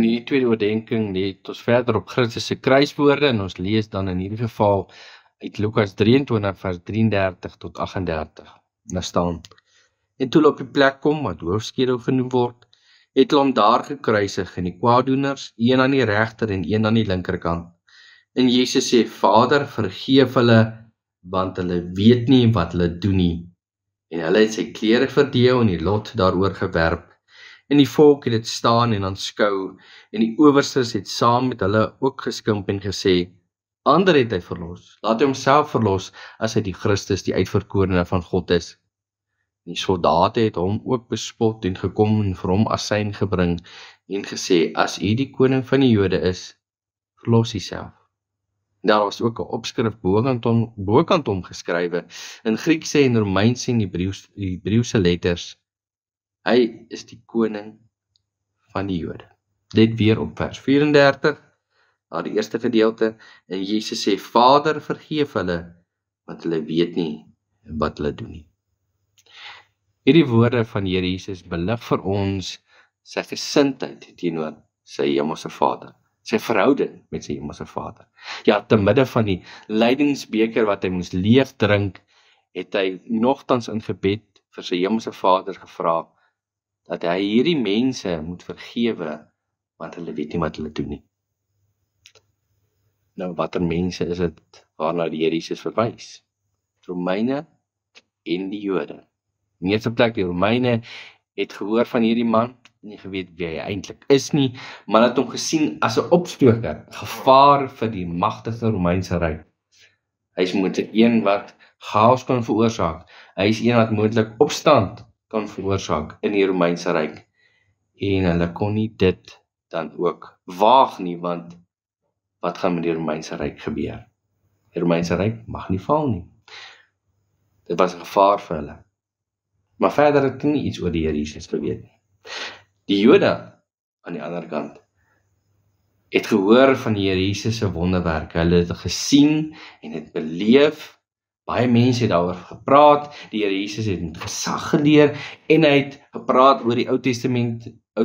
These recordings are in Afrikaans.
In hierdie tweede oordenking het ons verder op Christus se kruiswoorde en ons lees dan in hierdie geval uit Lukas 23 vers 33 tot 38. Daar staan: En toe hulle op die plek kom wat hoofskedel genoem word, het hulle hom daar gekruisig en die kwaaddoeners, een aan die regter en een aan die linkerkant. En Jesus sê: Vader, vergeef hulle, want hulle weet nie wat hulle doen nie. En hulle het sy klere verdeel en die lot daaroor gewerp. En die volk het dit staan en aanskou, en die owerstes het saam met hulle ook geskimp en gesê: Ander het hy verlos, laat hy homself verlos, as hy die Christus, die uitverkorene van God is. En die soldate het hom ook bespot en gekom en vir hom asyn gebring, en gesê: As u die koning van die Jode is, verlos u self. Daar was ook 'n opskrif bokant hom geskrywe, in Griekse en Romeinse en Hebreëse letters: Hy is die koning van die Jode. Let weer op vers 34, daar die eerste gedeelte, en Jesus sê: Vader, vergeef hulle, want hulle weet nie wat hulle doen nie. Hierdie woorde van Here Jesus belig vir ons sy gesindheid teenoor sy hemelse Vader, sy verhouding met sy hemelse Vader. Ja, te midde van die lydingsbeker wat hy moes leeg drink, het hy nogtans in gebed vir sy hemelse Vader gevra dat hy hierdie mense moet vergewe, want hulle weet nie wat hulle doen nie. Nou, watter mense is dit waarna die Here Jesus verwys? Romeine en die Jode. In eerste plek, die Romeine het gehoor van hierdie man, nie geweet wie hy eintlik is nie, maar het hom gesien as 'n opstoker, gevaar vir die magtige Romeinse ryk. Hy is moontlik een wat chaos kan veroorsaak. Hy is een wat moontlik opstand kan veroorsaak in die Romeinse ryk. En hulle kon nie dit dan ook waag nie, want wat gaan met die Romeinse ryk gebeur? Die Romeinse ryk mag nie val nie. Dit was 'n gevaar vir hulle. Maar verder het hulle nie iets oor die Here Jesus geweet nie. Die Jode, aan die ander kant, het gehoor van die Here Jesus se wonderwerke. Hulle het dit gesien en het beleef. Baie mense het daaroor gepraat. Die Here Jesus het met gesag geleer en hy het gepraat oor die Ou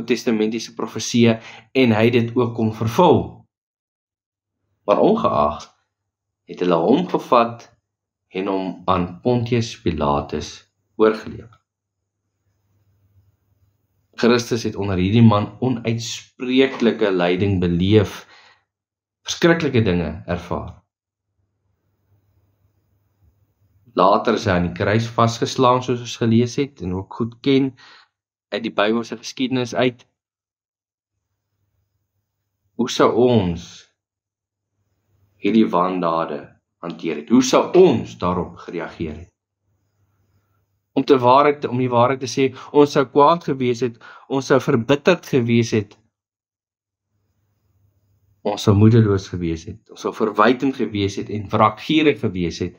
Testamentiese profeseë en hy het dit ook kom vervul. Maar ongeag het hulle hom gevat en hom aan Pontius Pilatus oorgelewer. Christus het onder hierdie man onuitspreeklike lyding beleef, verskriklike dinge ervaar. Later is hy aan die kruis vasgeslaan, soos ons gelees het, en ook goed ken uit die Bybelse geskiedenis uit. Hoe sou ons hierdie wandade hanteer het? Hoe sou ons daarop gereageer het? Om die waarheid te sê, ons sou kwaad gewees het, ons sou verbitterd gewees het, ons sou moedeloos gewees het, ons sou verwytend gewees het en wraakgierig gewees het,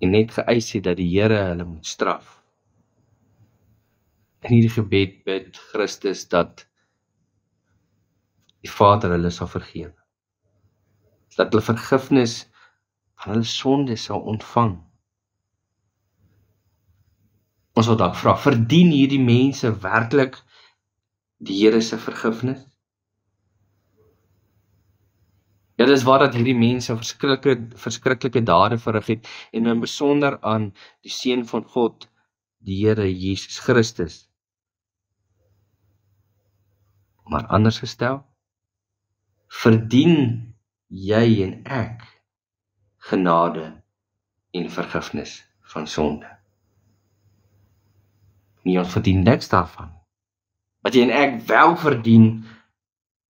en net geëis het dat die Here hulle moet straf. In hierdie gebed bid Christus dat die Vader hulle sal vergewe, dat hulle vergifnis van hulle sonde sal ontvang. Ons sal dalk vra, verdien hierdie mense werklik die Here se vergifnis? Ja, dis waar dat hierdie mense verskriklike dade verrig het, en in besonder aan die Seun van God, die Here Jesus Christus. Maar anders gestel, verdien jy en ek genade en vergifnis van sonde? Nie, ons verdien niks daarvan. Wat jy en ek wel verdien,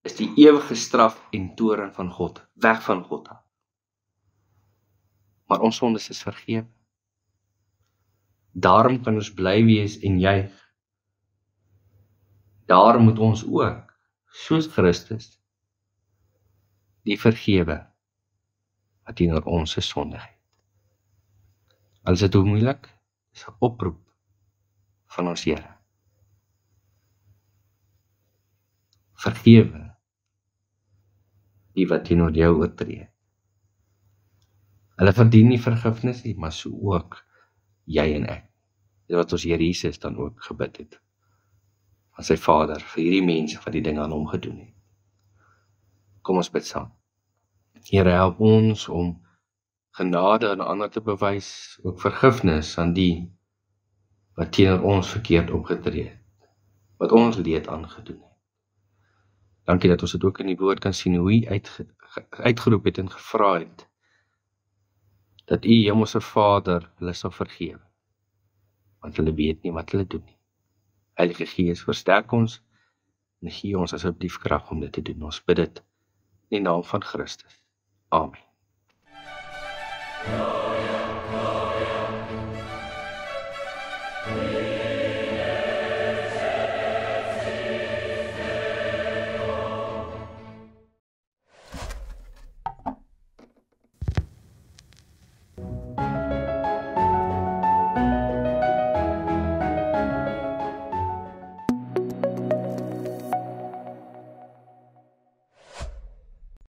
is die ewige straf en toorn van God, weg van God af. Maar ons sondes is vergewe. Daarom kan ons bly wees en juig. Daarom moet ons ook, soos Christus, die vergewe wat teenoor ons se sonde het. Al is dit hoe moeilik, is 'n oproep van ons Here. Vergewe die wat teenoor jou oortree. Hulle verdien nie vergifnis nie, maar so ook jy en ek. Dit wat ons Here Jesus dan ook gebid het. aan sy Vader vir hierdie mense wat die ding aan hom gedoen het. Kom ons bid saam. Here, help ons om genade aan ander te bewys, ook vergifnis aan die wat teenoor ons verkeerd opgetree het, wat ons leed aangedoen het. Dankie dat ons dit ook in die woord kan sien, hoe U uitgeroep het en gevra het, dat U, Hemelse Vader, hulle sal vergewe, want hulle weet nie wat hulle doen nie. Heilige Gees, versterk ons, en gee ons asseblief krag om dit te doen. Ons bid dit in die naam van Christus. Amen.